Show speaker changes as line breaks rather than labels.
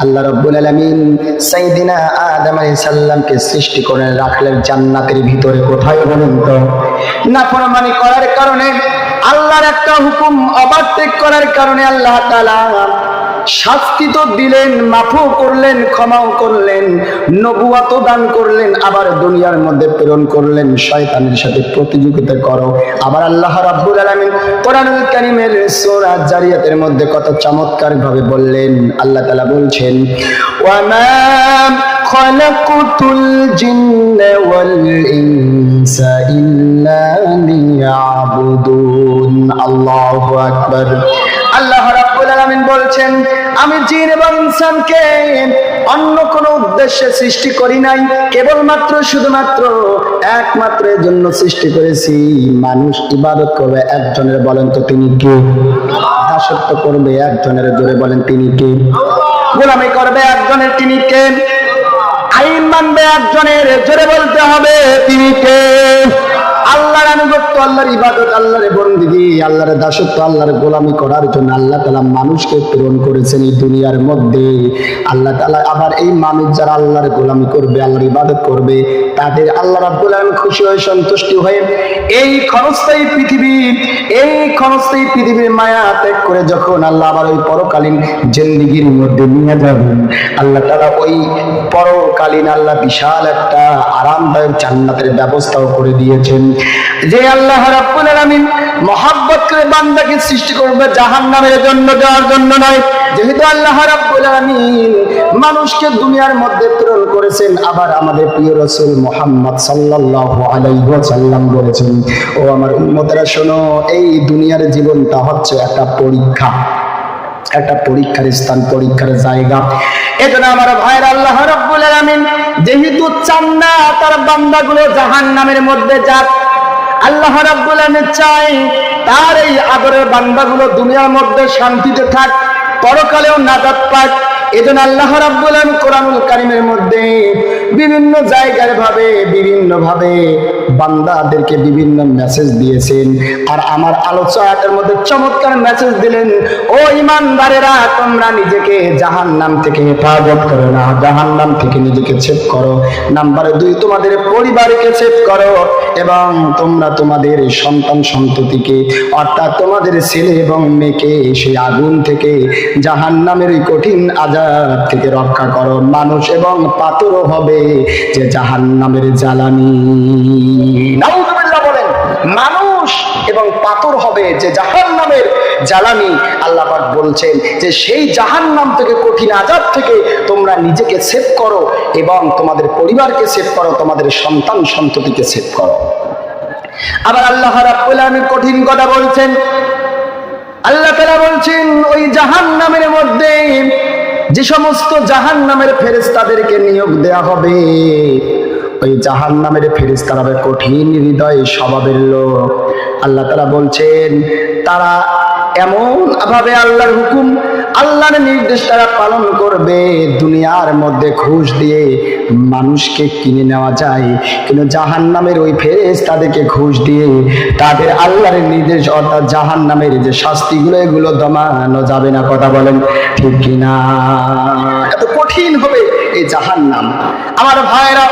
আল্লাহ রাব্বুল আলামিন সাইয়্যিদিনা আদম আলাইহিস সালামকে সৃষ্টি করে রাখলেন জান্নাতের ভিতরে। কোথায় বলুন তো? নাফরমানি করার কারণে, আল্লাহর একটা হুকুম অবাধ্য করার কারণে আল্লাহ তাআলা শাস্তি তো দিলেন, মাফও করলেন, ক্ষমাও করলেন, নবুয়ত দান করলেন, আবার দুনিয়ার মধ্যে প্রেরণ করলেন শয়তানের সাথে প্রতিযোগিতা করো। আবার আল্লাহ রাব্বুল আলামিন কোরআনুল কারীমের সূরা জারিয়াতের মধ্যে কত চমৎকার ভাবে বললেন। আল্লাহ তাআলা বলছেন, ওয়ামা খালাকুতুল জিন্না ওয়াল ইনসা ইল্লা লিয়াবুদুন। আল্লাহু আকবার। আল্লাহ রাব্বুল আলামিন বলছেন, আমি জিন এবং ইনসানকে অন্য কোন উদ্দেশ্যে সৃষ্টি করি নাই, কেবলমাত্র শুধুমাত্র একমাত্র এর জন্য সৃষ্টি করেছি, মানুষ ইবাদত করবে একজনের। বলেন তো তিনি কে? দাসত্ব করবে একজনের। জোরে বলেন তিনি কে? গোলামি করবে একজনের, তিনি কে? আইন মানবে একজনের। জোরে বলতে হবে তিনি কে? আল্লাহর আনুগত্য, আল্লাহর ইবাদত, আল্লাহর বন্দেগী, আল্লাহর দাসত্ব, আল্লাহর গোলামি করার জন্য আল্লাহ তাআলা মানুষকে প্রেরণ করেছেন এই দুনিয়ার মধ্যে। আল্লাহ তাআলা আবার এই মানুষ যারা আল্লাহর গোলামি করবে, আল্লাহর ইবাদত করবে, তাদের আল্লাহ রাব্বুল আলামিন খুশি হয়ে, সন্তুষ্টি হয়ে এই ক্ষণস্থায়ী পৃথিবীর মায়া ত্যাগ করে যখন আল্লাহ আবার ওই পরকালীন জিন্দেগীর মধ্যে নিয়ে যাবেন, আল্লাহ তাআলা ওই পরকালীন আল্লাহ বিশাল একটা আরামদায়ক জান্নাতের ব্যবস্থাও করে দিয়েছেন। যে আল্লাহ রাব্বুল আলামিন মহব্বত করে বান্দাকে সৃষ্টি করবে জাহান্নামের জন্য, যাওয়ার জন্য নয়। যেহেতু আল্লাহ রাব্বুল আলামিন মানুষকে দুনিয়ার মধ্যে প্রেরণ করেছেন, আবার আমাদের প্রিয় রাসূল মুহাম্মদ সাল্লাল্লাহু আলাইহি ওয়াসাল্লাম বলেছেন, ও আমার উম্মতেরা শোনো, এই দুনিয়ার জীবনটা হচ্ছে একটা পরীক্ষা, একটা পরীক্ষার স্থান, পরীক্ষার জায়গা। এজন্য আমার ভাইয়ের আল্লাহ রাব্বুল আলামিন যেহেতু চান না তার বান্দাগুলো জাহান্নামের মধ্যে যাক, আল্লাহ রাব্বুল আলামিন চাই তার এই আদরের বান্দাগুলো দুনিয়ার মধ্যে শান্তিতে থাক, পরকালেও নাজাত পাক। এজন্য আল্লাহ রাব্বুল আলামিন কোরআনুল কারীমের মধ্যে বিভিন্ন জায়গায় বিভিন্ন ভাবে বান্দাদেরকে বিভিন্ন মেসেজ দিয়েছেন। আর আমার আলোচনার মধ্যে চমৎকার মেসেজ দিলেন, ও ঈমানদারেরা, তোমরা নিজেকে জাহান্নাম থেকে হেফাজত করো না, জাহান্নাম থেকে নিজেকে সেভ করো। নাম্বার 2, তোমাদের পরিবারকে সেভ করো, এবং তোমরা তোমাদের সন্তান সন্ততিকে, অর্থাৎ তোমাদের ছেলে এবং মেয়েকে সেই আগুন থেকে, জাহান্নামের ওই কঠিন আযাব থেকে রক্ষা করো। মানুষ এবং পাথরও হবে যে জাহান্নামের জ্বালানি। নাউযুবিল্লাহ বলেন। মানুষ এবং পাথর হবে যে জাহান্নামের জ্বালানি। আল্লাহ পাক বলছেন যে সেই জাহান্নাম থেকে, কঠিন আযাব থেকে তোমরা নিজেকে সেভ করো, এবং তোমাদের পরিবারকে সেভ করো, তোমাদের সন্তান সন্ততিকে সেভ করো। আবার আল্লাহ রাব্বুল আলামিন কঠিন কথা বলছেন। আল্লাহ তাআলা বলছেন, ওই জাহান্নামের মধ্যে যে সমস্ত জাহান্নামের ফেরেশতাদেরকে নিয়োগ দেয়া হবে, ওই জাহান্নামের ফেরেশতারা হবে কঠিন হৃদয় স্বভাবের লোক। আল্লাহ তাআলা বলছেন, তারা এমন ভাবে আল্লাহর হুকুম, আল্লাহর নির্দেশ তারা পালন করবে। দুনিয়ার মধ্যে ঘুষ দিয়ে মানুষকে কিনে নেওয়া যায়, কিন্তু জাহান্নামের ওই ফেরেশতাদেরকে ঘুষ দিয়ে তাদের আল্লাহর নির্দেশ, অর্থাৎ জাহান্নামের যে শাস্তিগুলো, এগুলো দমানো যাবে না। কথা বলেন ঠিক কিনা? এত কঠিন হবে এই জাহান্নাম। আমার ভাইরা,